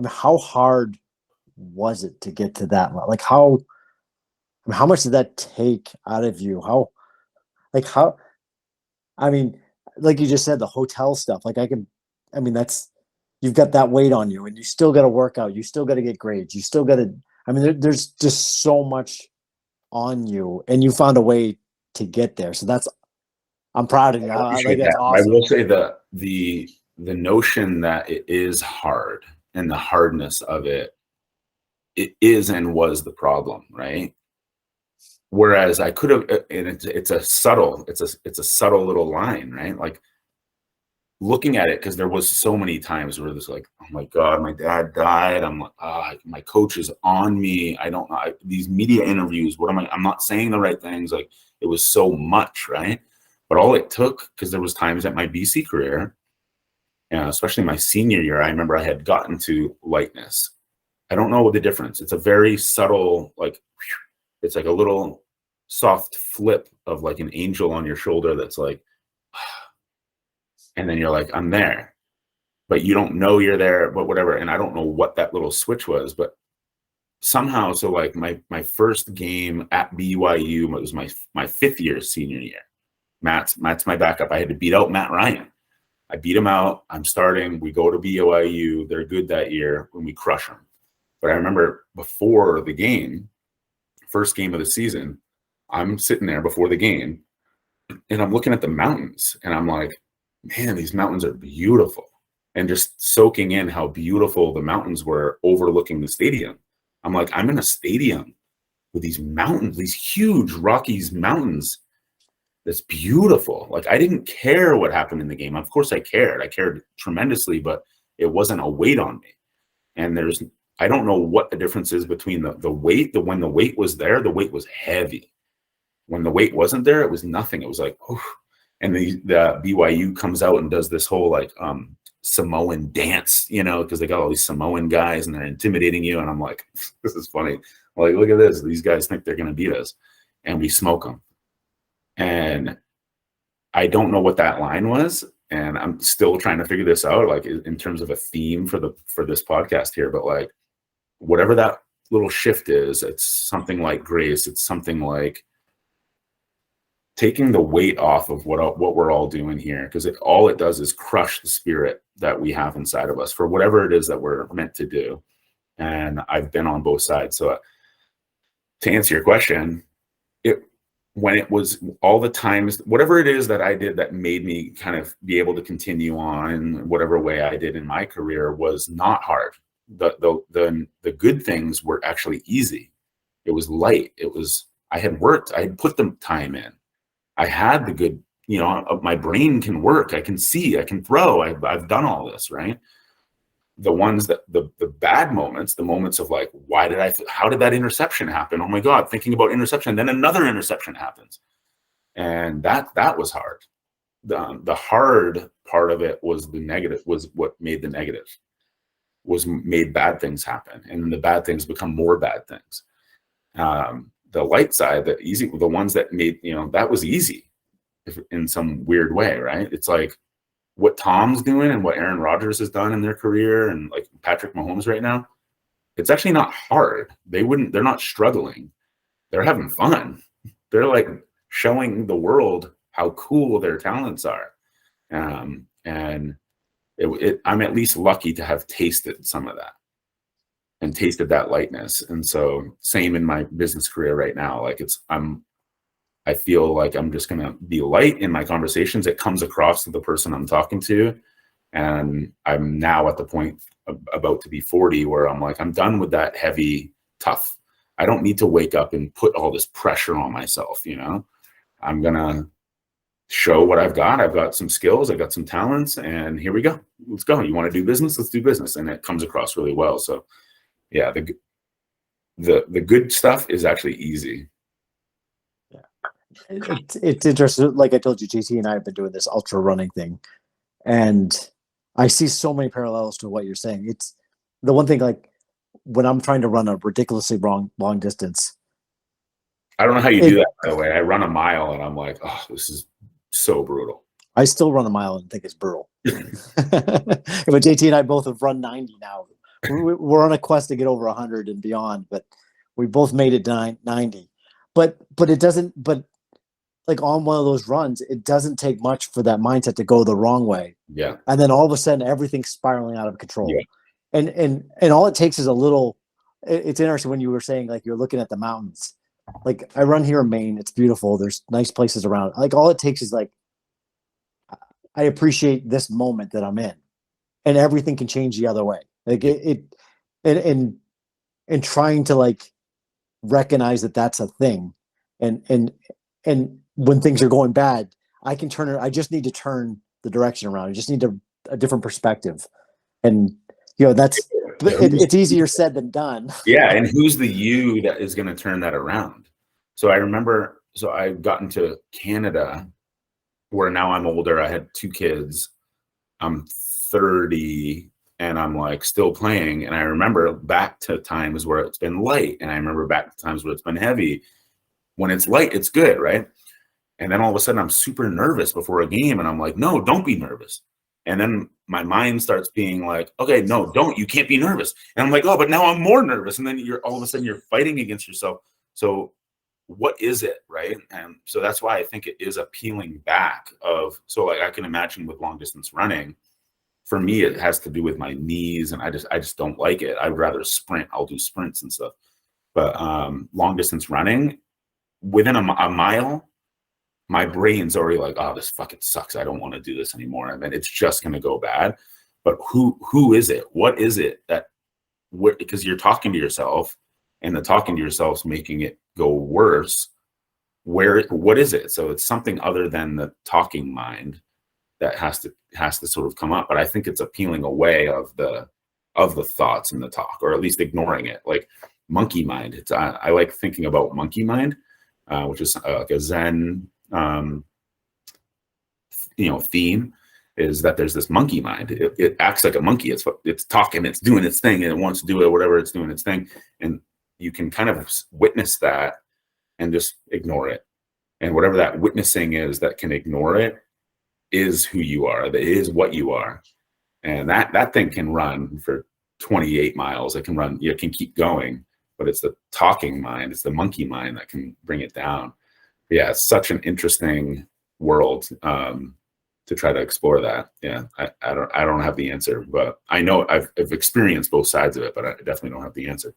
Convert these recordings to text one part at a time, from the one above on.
mean, how hard was it to get to that? Like how much did that take out of you? How, I mean, like you just said, the hotel stuff, I mean, you've got that weight on you and you still got to work out. You still got to get grades. You still got to, I mean, there's just so much on you and you found a way to get there. So I'm proud of you. I Like, appreciate that's that. I awesome. will say the notion that it is hard and the hardness of it is and was the problem, right? Whereas I could have, and it's a subtle little line, right? Like looking at it, because there was so many times where there's like, oh my God, my dad died. I'm like, my coach is on me. I don't know. These media interviews, I'm not saying the right things. Like it was so much, right? But all it took, because there was times at my BC career, especially my senior year, I remember I had gotten to lightness. I don't know the difference. It's a very subtle, like, it's like a little soft flip of like an angel on your shoulder that's like, and then you're like, I'm there. But you don't know you're there, but whatever. And I don't know what that little switch was, but somehow, so like my first game at BYU was my fifth year senior year. Matt's my backup. I had to beat out Matt Ryan. I beat him out. I'm starting. We go to BYU. They're good that year when we crush them. But I remember before the game, first game of the season, I'm sitting there before the game and I'm looking at the mountains and I'm like, man, these mountains are beautiful. And just soaking in how beautiful the mountains were overlooking the stadium. I'm like, I'm in a stadium with these mountains, these huge Rockies mountains. That's beautiful. Like I didn't care what happened in the game. Of course I cared. I cared tremendously, but it wasn't a weight on me. And I don't know what the difference is between the weight, when the weight was there, the weight was heavy. When the weight wasn't there, it was nothing. It was like, oh. And the BYU comes out and does this whole like Samoan dance, because they got all these Samoan guys and they're intimidating you. And I'm like, this is funny. Like, look at this. These guys think they're going to beat us. And we smoke them. And I don't know what that line was. And I'm still trying to figure this out, like in terms of a theme for this podcast here. But like, whatever that little shift is, it's something like grace. It's something like taking the weight off of what we're all doing here, because all it does is crush the spirit that we have inside of us for whatever it is that we're meant to do. And I've been on both sides. So to answer your question, when it was all the times, whatever it is that I did that made me kind of be able to continue on in whatever way I did in my career was not hard. The good things were actually easy. It was light. I had worked, I had put the time in. I had the good, my brain can work. I can see, I can throw. I've done all this, right? The ones that the bad moments, the moments of like, how did that interception happen? Oh my God, thinking about interception, then another interception happens. And that was hard. The hard part of it was the negative, was what made the negative, made bad things happen. And the bad things become more bad things. The light side, the ones that made, that was easy in some weird way, right? It's like, what Tom's doing and what Aaron Rodgers has done in their career and like Patrick Mahomes right now, it's actually not hard. They're not struggling. They're having fun. They're like showing the world how cool their talents are. And I'm at least lucky to have tasted some of that and tasted that lightness. And so same in my business career right now. Like I feel like I'm just going to be light in my conversations. It comes across to the person I'm talking to. And I'm now at the point about to be 40 where I'm like, I'm done with that heavy, tough. I don't need to wake up and put all this pressure on myself. I'm going to show what I've got. I've got some skills. I've got some talents, and here we go. Let's go. You want to do business? Let's do business. And it comes across really well. So yeah, the good stuff is actually easy. It's interesting. Like I told you, JT and I have been doing this ultra running thing, and I see so many parallels to what you're saying. It's the one thing, like when I'm trying to run a ridiculously long distance. I don't know how you do that, by the way. I run a mile and I'm like, oh, this is so brutal. I still run a mile and think it's brutal. But JT and I both have run 90 now we're on a quest to get over 100 and beyond, but we both made it 90. But it doesn't. But like on one of those runs, it doesn't take much for that mindset to go the wrong way, Yeah. and then all of a sudden everything's spiraling out of control. Yeah. And all it takes is a little. It's interesting when you were saying like you're looking at the mountains. Like I run here in Maine, it's beautiful. There's nice places around. Like all it takes is like I appreciate this moment that I'm in, and everything can change the other way. Like and and trying to like recognize that that's a thing, and when things are going bad, I can turn it. I just need to turn the direction around. I just need a different perspective, and that's it's easier said than done. Yeah, and who's the you that is going to turn that around? So I remember, so I got into Canada, where now I'm older. I had 2 kids. I'm 30, and I'm like still playing. And I remember back to times where it's been light, and I remember back to times where it's been heavy. When it's light, it's good, right? And then all of a sudden, I'm super nervous before a game, and I'm like, no, don't be nervous. And then my mind starts being like, okay, no, don't. You can't be nervous. And I'm like, oh, but now I'm more nervous. And then you're all of a sudden you're fighting against yourself. So what is it, right? And so that's why I think it is a peeling back of. So like I can imagine with long distance running, for me it has to do with my knees, and I just don't like it. I'd rather sprint. I'll do sprints and stuff. But long distance running, within a mile, my brain's already like, oh, this fucking sucks. I don't want to do this anymore. And then it's just going to go bad. But who is it? What is it that, because you're talking to yourself, and the talking to yourself's making it go worse. What is it? So it's something other than the talking mind that has to sort of come up. But I think it's a peeling away of the thoughts and the talk, or at least ignoring it. Like monkey mind. I like thinking about monkey mind, which is like a Zen theme, is that there's this monkey mind. It acts like a monkey. It's talking, it's doing its thing, and it wants to do it, whatever, it's doing its thing. And you can kind of witness that and just ignore it. And whatever that witnessing is that can ignore it is who you are. That is what you are. And that thing can run for 28 miles. It can run, it can keep going, but it's the talking mind, it's the monkey mind that can bring it down. Yeah, it's such an interesting world to try to explore that. Yeah, I don't have the answer, but I know I've experienced both sides of it, but I definitely don't have the answer.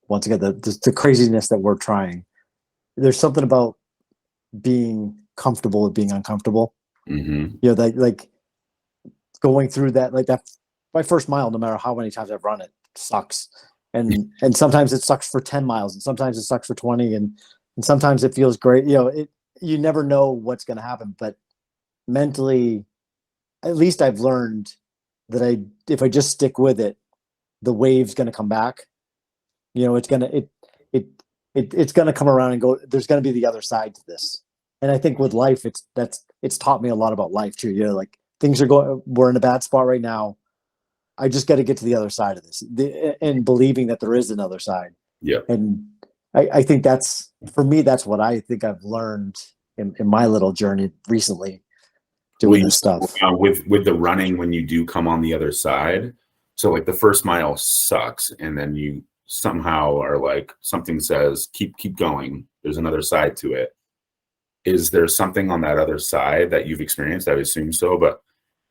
Once again, the craziness that we're trying. There's something about being comfortable with being uncomfortable. Mm-hmm. Like going through that, like that. My first mile, no matter how many times I've run it, sucks. And sometimes it sucks for 10 miles, and sometimes it sucks for 20, and sometimes it feels great. You never know what's going to happen, but mentally, at least I've learned that if I just stick with it, the wave's going to come back. It's going to come around and go. There's going to be the other side to this. And I think with life, it's taught me a lot about life too. Like things are going, we're in a bad spot right now. I just got to get to the other side of this, and believing that there is another side. Yeah. And I think for me, that's what I think I've learned in my little journey recently doing this stuff. With the running, when you do come on the other side, so like the first mile sucks, and then you somehow are like, something says, keep going. There's another side to it. Is there something on that other side that you've experienced? I would assume so, but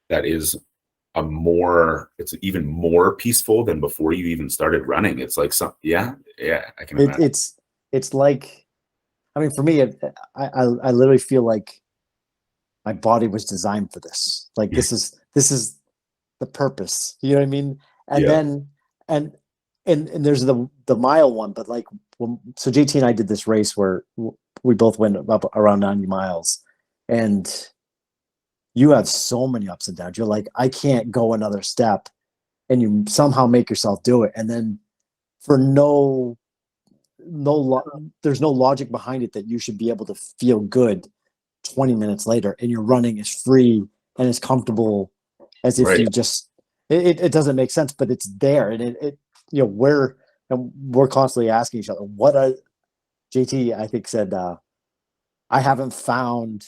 that is it's even more peaceful than before you even started running. It's like I can imagine. It's like, I mean, for me, I literally feel like my body was designed for this. Like this is the purpose. You know what I mean? And then and there's the mile one, but like so JT and I did this race where we both went up around 90 miles, and you have so many ups and downs. You're like, I can't go another step, and you somehow make yourself do it. And then for there's no logic behind it that you should be able to feel good 20 minutes later, and you're running as free and as comfortable as if you just, it doesn't make sense, but it's there. And we're constantly asking each other, JT, I think, said, I haven't found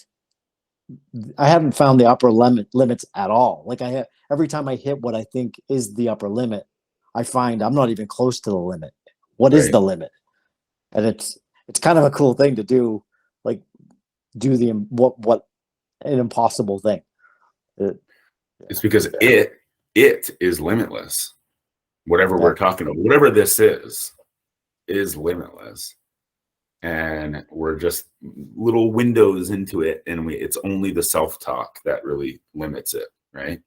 I haven't found the upper limits at all. Like I have every time I hit what I think is the upper limit, I find I'm not even close to the limit. What is Right. the limit? And it's kind of a cool thing to do, like do the what an impossible thing. It's because it is limitless. Whatever Yeah. we're talking about, whatever this is limitless. And we're just little windows into it, and it's only the self-talk that really limits it, right?